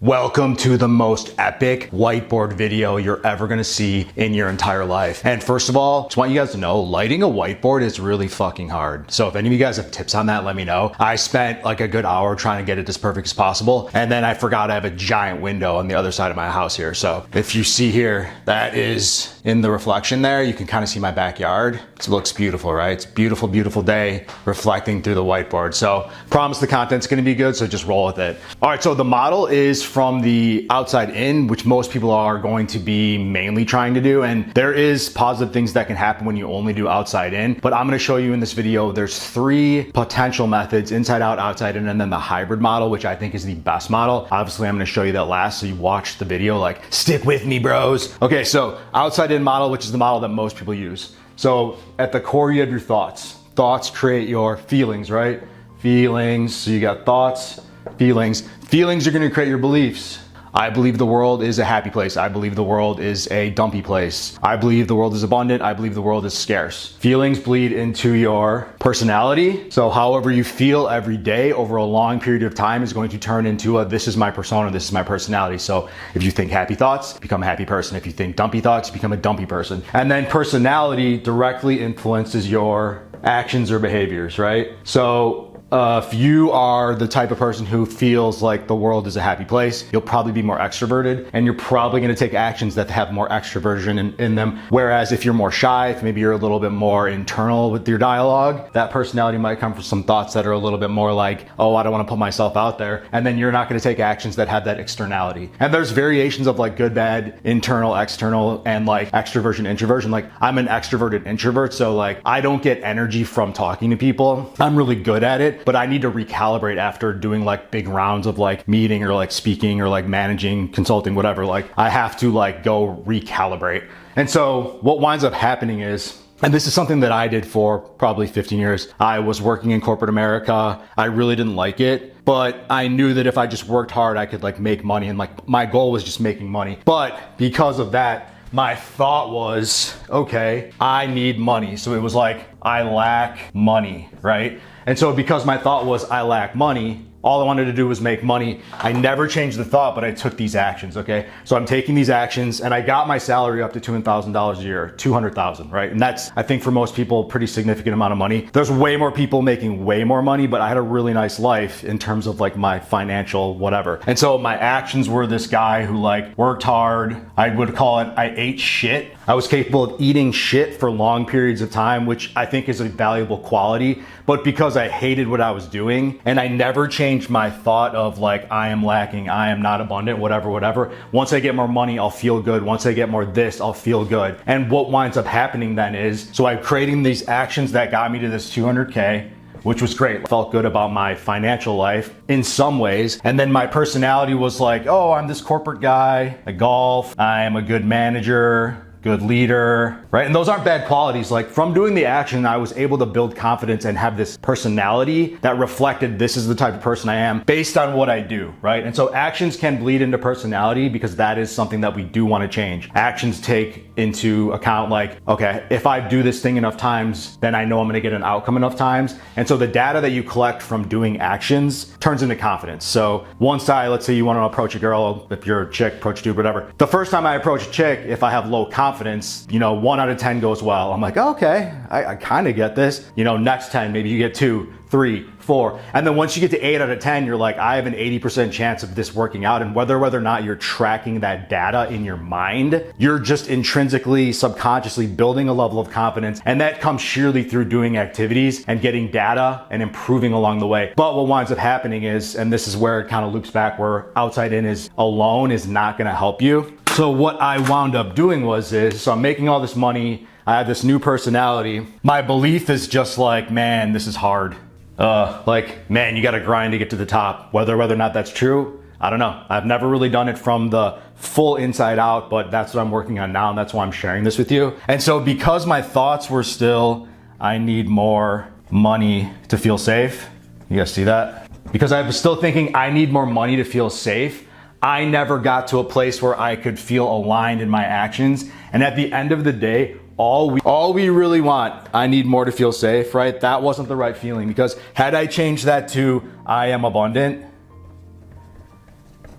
Welcome to the most epic whiteboard video you're ever gonna see in your entire life. And first of all, just want you guys to know, lighting a whiteboard is really fucking hard. So if any of you guys have tips on that, let me know. I spent like a good hour trying to get it as perfect as possible. And then I forgot I have a giant window on the other side of my house here. So if you see here, that is in the reflection there, you can kind of see my backyard. It looks beautiful, right? It's a beautiful, beautiful day reflecting through the whiteboard. So promise the content's gonna be good, so just roll with it. All right, so the model is from the outside in, which most people are going to be mainly trying to do. And there is positive things that can happen when you only do outside in, but I'm gonna show you in this video, there's 3 potential methods: inside out, outside in, and then the hybrid model, which I think is the best model. Obviously, I'm gonna show you that last, so you watch the video, like, stick with me, bros. Okay, so outside in model, which is the model that most people use. So at the core, you have your thoughts. Thoughts create your feelings, right? Feelings, so you got thoughts, feelings. Feelings are gonna create your beliefs. I believe the world is a happy place. I believe the world is a dumpy place. I believe the world is abundant. I believe the world is scarce. Feelings bleed into your personality. So however you feel every day over a long period of time is going to turn into this is my persona, this is my personality. So if you think happy thoughts, become a happy person. If you think dumpy thoughts, become a dumpy person. And then personality directly influences your actions or behaviors, right? So if you are the type of person who feels like the world is a happy place, you'll probably be more extroverted, and you're probably going to take actions that have more extroversion in them. Whereas if you're more shy, if maybe you're a little bit more internal with your dialogue, that personality might come from some thoughts that are a little bit more like, oh, I don't want to put myself out there. And then you're not going to take actions that have that externality. And there's variations of like good, bad, internal, external, and like extroversion, introversion. Like I'm an extroverted introvert, so like I don't get energy from talking to people. I'm really good at it, but I need to recalibrate after doing like big rounds of like meeting or like speaking or like managing, consulting, whatever. Like I have to like go recalibrate. And so what winds up happening is, and this is something that I did for probably 15 years. I was working in corporate America. I really didn't like it, but I knew that if I just worked hard, I could like make money. And like my goal was just making money. But because of that, my thought was, okay, I need money. So it was like, I lack money, right? And so because my thought was I lack money, all I wanted to do was make money. I never changed the thought, but I took these actions, okay? So I'm taking these actions and I got my salary up to $200,000 a year, $200,000, right? And that's, I think for most people, a pretty significant amount of money. There's way more people making way more money, but I had a really nice life in terms of like my financial whatever. And so my actions were this guy who like worked hard. I would call it, I ate shit. I was capable of eating shit for long periods of time, which I think is a valuable quality. But because I hated what I was doing and I never changed my thought of like, I am lacking, I am not abundant, whatever. Once I get more money, I'll feel good. Once I get more this, I'll feel good. And what winds up happening then is, so I'm creating these actions that got me to this 200K, which was great. I felt good about my financial life in some ways. And then my personality was like, oh, I'm this corporate guy, I golf, I am a good manager, good leader, right? And those aren't bad qualities. Like from doing the action, I was able to build confidence and have this personality that reflected this is the type of person I am based on what I do, right? And so actions can bleed into personality because that is something that we do want to change. Actions take into account like, okay, if I do this thing enough times, then I know I'm going to get an outcome enough times. And so the data that you collect from doing actions turns into confidence. So let's say you want to approach a girl, if you're a chick, approach a dude, whatever. The first time I approach a chick, if I have low confidence, 1 out of 10 goes well. I'm like, okay, I kind of get this. Next 10, maybe you get 2, 3, 4. And then once you get to 8 out of 10, you're like, I have an 80% chance of this working out. And whether or not you're tracking that data in your mind, you're just intrinsically, subconsciously building a level of confidence. And that comes sheerly through doing activities and getting data and improving along the way. But what winds up happening is, and this is where it kind of loops back, where outside in is alone is not going to help you. So what I wound up doing so I'm making all this money. I have this new personality. My belief is just like, man, this is hard. Man, you got to grind to get to the top. Whether or not that's true, I don't know. I've never really done it from the full inside out, but that's what I'm working on now. And that's why I'm sharing this with you. And so because my thoughts were still, I need more money to feel safe. You guys see that? Because I was still thinking I need more money to feel safe. I never got to a place where I could feel aligned in my actions. And at the end of the day, all we really want, I need more to feel safe, right? That wasn't the right feeling, because had I changed that to I am abundant,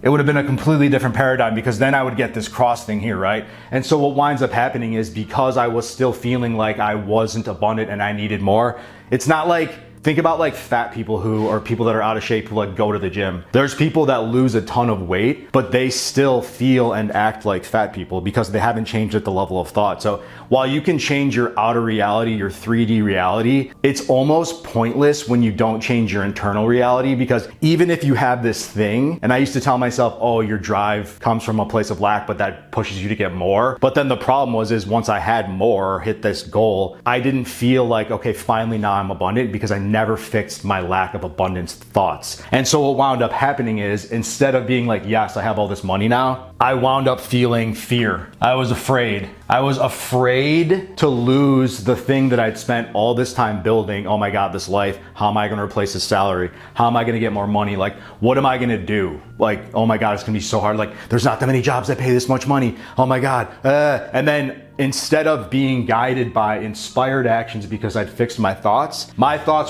it would have been a completely different paradigm, because then I would get this cross thing here, right? And so what winds up happening is, because I was still feeling like I wasn't abundant and I needed more, it's not like, think about like fat people or people that are out of shape who like go to the gym. There's people that lose a ton of weight, but they still feel and act like fat people because they haven't changed at the level of thought. So while you can change your outer reality, your 3D reality, it's almost pointless when you don't change your internal reality, because even if you have this thing, and I used to tell myself, oh, your drive comes from a place of lack, but that pushes you to get more. But then the problem is once I had more, hit this goal, I didn't feel like, okay, finally now I'm abundant, because I never fixed my lack of abundance thoughts. And so what wound up happening is, instead of being like, yes, I have all this money now, I wound up feeling fear. I was afraid. I was afraid to lose the thing that I'd spent all this time building. Oh my God, this life. How am I gonna replace this salary? How am I gonna get more money? Like, what am I gonna do? Like, oh my God, it's gonna be so hard. Like, there's not that many jobs that pay this much money. Oh my God. And then instead of being guided by inspired actions because I'd fixed my thoughts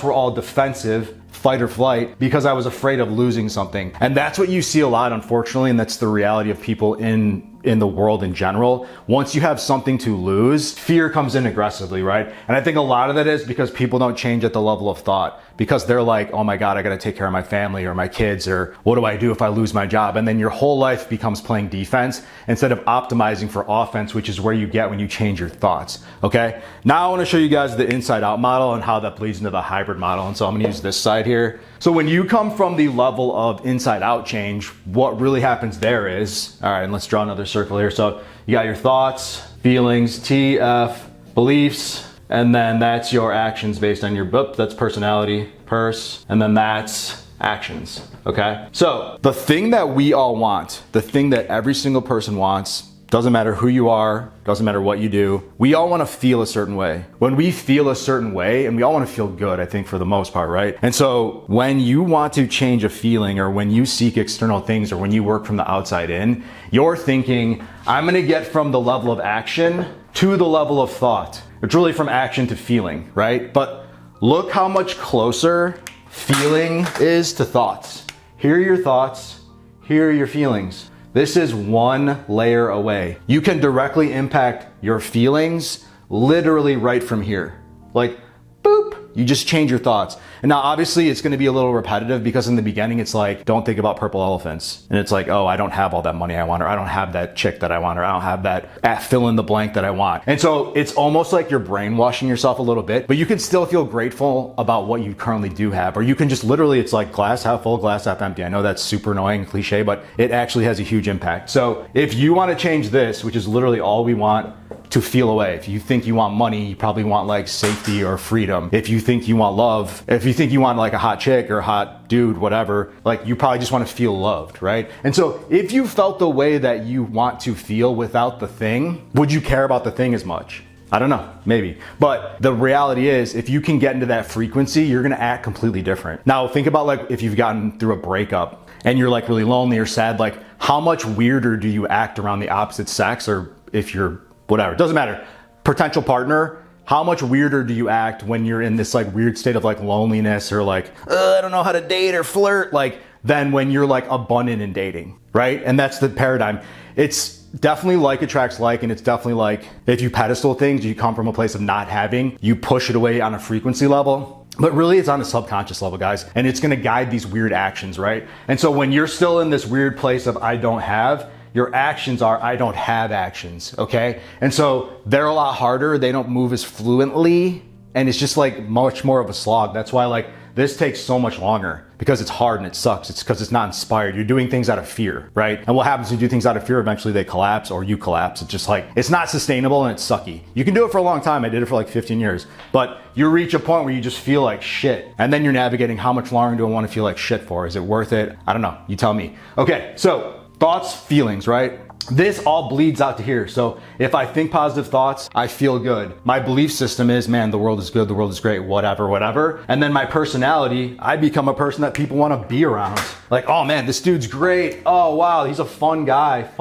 were all defensive, fight or flight, because I was afraid of losing something. And that's what you see a lot, unfortunately, and that's the reality of people in the world in general. Once you have something to lose, fear comes in aggressively, right? And I think a lot of that is because people don't change at the level of thought, because they're like, oh my God, I gotta take care of my family or my kids, or what do I do if I lose my job? And then your whole life becomes playing defense instead of optimizing for offense, which is where you get when you change your thoughts, okay? Now I wanna show you guys the inside out model and how that bleeds into the hybrid model. And so I'm gonna use this side here. So when you come from the level of inside out change, what really happens there is, all right, and let's draw another circle here. So you got your thoughts, feelings, TF, beliefs, and then that's your actions based on your, that's personality, and then that's actions, okay? So the thing that we all want, the thing that every single person wants, doesn't matter who you are, doesn't matter what you do, we all want to feel a certain way. When we feel a certain way, and we all want to feel good, I think, for the most part, right? And so when you want to change a feeling, or when you seek external things, or when you work from the outside in, you're thinking, I'm going to get from the level of action to the level of thought. It's really from action to feeling, right? But look how much closer feeling is to thoughts. Here are your thoughts, here are your feelings. This is one layer away. You can directly impact your feelings literally right from here. Like, boop, you just change your thoughts. And now obviously it's gonna be a little repetitive, because in the beginning it's like, don't think about purple elephants. And it's like, oh, I don't have all that money I want, or I don't have that chick that I want, or I don't have that fill in the blank that I want. And so it's almost like you're brainwashing yourself a little bit, but you can still feel grateful about what you currently do have. Or you can just literally, it's like glass half full, glass half empty. I know that's super annoying, cliche, but it actually has a huge impact. So if you wanna change this, which is literally all we want, to feel away. If you think you want money, you probably want like safety or freedom. If you think you want love, if you think you want like a hot chick or a hot dude, whatever, like you probably just want to feel loved, right? And so if you felt the way that you want to feel without the thing, would you care about the thing as much? I don't know, maybe. But the reality is, if you can get into that frequency, you're gonna act completely different. Now think about like if you've gotten through a breakup and you're like really lonely or sad, like how much weirder do you act around the opposite sex, or if you're whatever, it doesn't matter, potential partner, how much weirder do you act when you're in this like weird state of like loneliness, or like, I don't know how to date or flirt, like, than when you're like abundant in dating, right? And that's the paradigm. It's definitely like attracts like, and it's definitely like, if you pedestal things, you come from a place of not having, you push it away on a frequency level. But really it's on a subconscious level, guys, and it's gonna guide these weird actions, right? And so when you're still in this weird place of I don't have, your actions are I don't have actions, okay? And so they're a lot harder, they don't move as fluently, and it's just like much more of a slog. That's why like this takes so much longer, because it's hard and it sucks. It's because it's not inspired. You're doing things out of fear, right? And what happens when you do things out of fear, eventually they collapse, or you collapse. It's just like, it's not sustainable and it's sucky. You can do it for a long time. I did it for like 15 years, but you reach a point where you just feel like shit. And then you're navigating, how much longer do I want to feel like shit for? Is it worth it? I don't know, you tell me. Okay, so thoughts, feelings, right? This all bleeds out to here. So if I think positive thoughts, I feel good. My belief system is, man, the world is good, the world is great, whatever, whatever. And then my personality, I become a person that people want to be around. Like, oh man, this dude's great. Oh wow, he's a fun guy /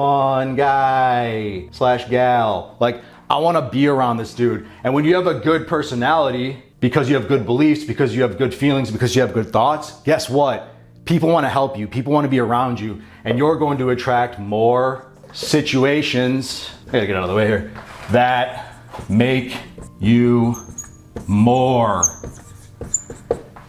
gal. Like, I want to be around this dude. And when you have a good personality, because you have good beliefs, because you have good feelings, because you have good thoughts, guess what? People want to help you. People want to be around you. And you're going to attract more situations, I gotta get out of the way here, that make you more.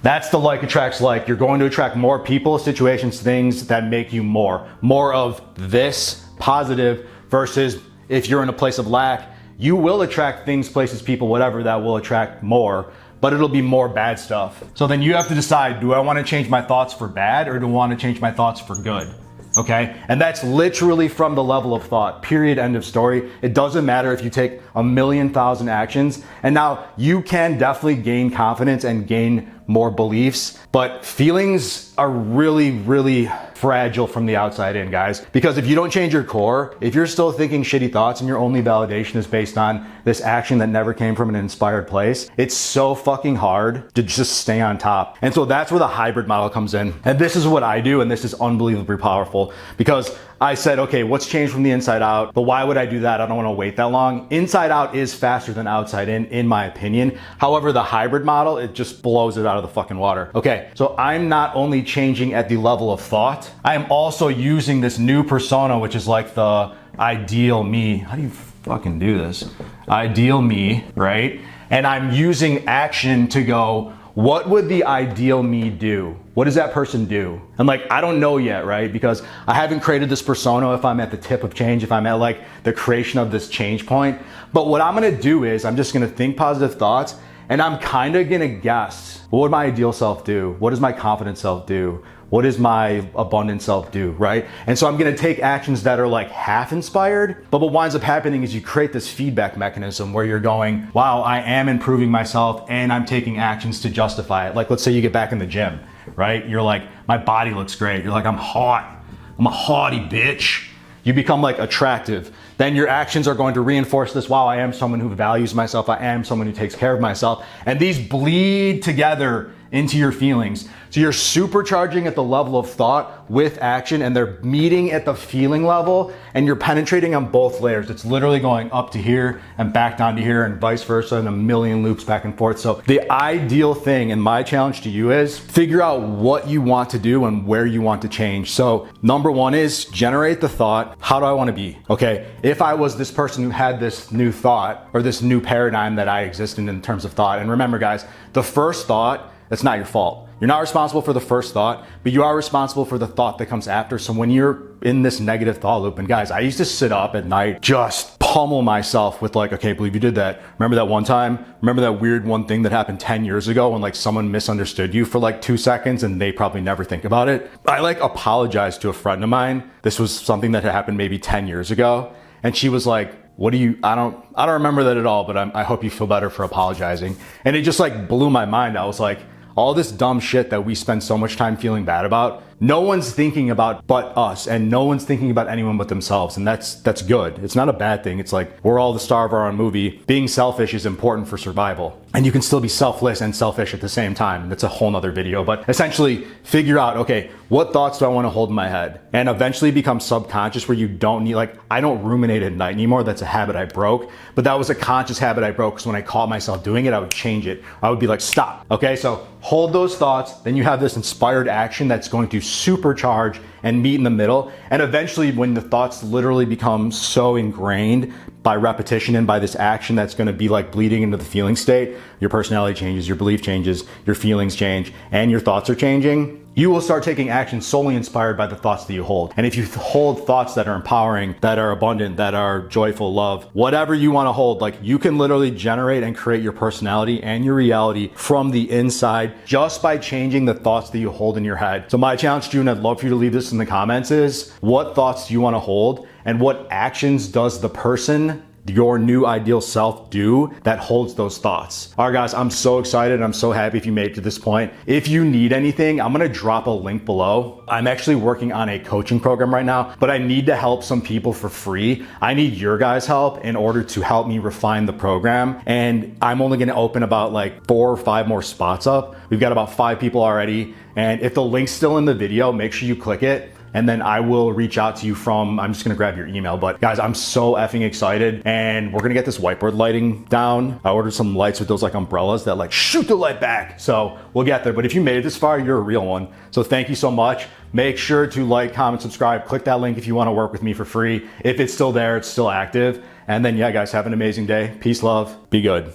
That's the like attracts like. You're going to attract more people, situations, things that make you more. More of this positive versus if you're in a place of lack, you will attract things, places, people, whatever that will attract more, but it'll be more bad stuff. So then you have to decide, do I want to change my thoughts for bad or do I want to change my thoughts for good? Okay? And that's literally from the level of thought, period, end of story. It doesn't matter if you take 1,000,000 actions. And now you can definitely gain confidence and gain more beliefs, but feelings are really, really fragile from the outside in, guys. Because if you don't change your core, if you're still thinking shitty thoughts and your only validation is based on this action that never came from an inspired place, it's so fucking hard to just stay on top. And so that's where the hybrid model comes in. And this is what I do, and this is unbelievably powerful because I said, okay, what's changed from the inside out? But why would I do that? I don't want to wait that long. Inside out is faster than outside in my opinion. However, the hybrid model, it just blows it out of the fucking water. Okay, so I'm not only changing at the level of thought, I am also using this new persona, which is like the ideal me. How do you fucking do this? Ideal me, right? And I'm using action to go, what would the ideal me do? What does that person do? And like, I don't know yet, right? Because I haven't created this persona if I'm at the tip of change, if I'm at like the creation of this change point. But what I'm gonna do is I'm just gonna think positive thoughts and I'm kind of gonna guess, what would my ideal self do? What does my confident self do? What does my abundant self do, right? And so I'm gonna take actions that are like half inspired, but what winds up happening is you create this feedback mechanism where you're going, wow, I am improving myself and I'm taking actions to justify it. Like let's say you get back in the gym, right? You're like, my body looks great. You're like, I'm hot. I'm a haughty bitch. You become like attractive. Then your actions are going to reinforce this. Wow, I am someone who values myself. I am someone who takes care of myself. And these bleed together into your feelings. So you're supercharging at the level of thought with action and they're meeting at the feeling level and you're penetrating on both layers. It's literally going up to here and back down to here and vice versa and a million loops back and forth. So the ideal thing and my challenge to you is figure out what you want to do and where you want to change. So number one is generate the thought. How do I want to be? Okay. If I was this person who had this new thought or this new paradigm that I exist in terms of thought, and remember guys, the first thought, that's not your fault. You're not responsible for the first thought, but you are responsible for the thought that comes after. So when you're in this negative thought loop, and guys, I used to sit up at night, just pummel myself with like, I can't believe you did that. Remember that one time? Remember that weird one thing that happened 10 years ago when like someone misunderstood you for like 2 seconds and they probably never think about it? I like apologized to a friend of mine. This was something that had happened maybe 10 years ago. And she was like, what do you, I don't remember that at all, but I hope you feel better for apologizing. And it just like blew my mind. I was like, all this dumb shit that we spend so much time feeling bad about, no one's thinking about but us and no one's thinking about anyone but themselves. And that's good. It's not a bad thing. It's like we're all the star of our own movie. Being selfish is important for survival. And you can still be selfless and selfish at the same time. That's a whole nother video, but essentially figure out, okay, what thoughts do I want to hold in my head? And eventually become subconscious where you don't need, like, I don't ruminate at night anymore. That's a habit I broke, but that was a conscious habit I broke because when I caught myself doing it, I would change it. I would be like, stop. Okay, so hold those thoughts. Then you have this inspired action that's going to supercharge and meet in the middle. And eventually when the thoughts literally become so ingrained by repetition and by this action that's going to be like bleeding into the feeling state, your personality changes, your belief changes, your feelings change, and your thoughts are changing. You will start taking action solely inspired by the thoughts that you hold. And if you hold thoughts that are empowering, that are abundant, that are joyful, love, whatever you want to hold, like you can literally generate and create your personality and your reality from the inside just by changing the thoughts that you hold in your head. So my challenge to you, and I'd love for you to leave this in the comments, is what thoughts do you want to hold and what actions does the person, your new ideal self, do that holds those thoughts? All right, guys, I'm so excited. I'm so happy if you made it to this point. If you need anything, I'm going to drop a link below. I'm actually working on a coaching program right now, but I need to help some people for free. I need your guys' help in order to help me refine the program. And I'm only going to open about like 4 or 5 more spots up. We've got about 5 people already. And if the link's still in the video, make sure you click it. and then I will reach out to you from, I'm just gonna grab your email. But guys, I'm so effing excited, and we're gonna get this whiteboard lighting down. I ordered some lights with those like umbrellas that like shoot the light back. So we'll get there. But if you made it this far, you're a real one. So thank you so much. Make sure to like, comment, subscribe, click that link if you wanna work with me for free. If it's still there, it's still active. And then yeah, guys, have an amazing day. Peace, love, be good.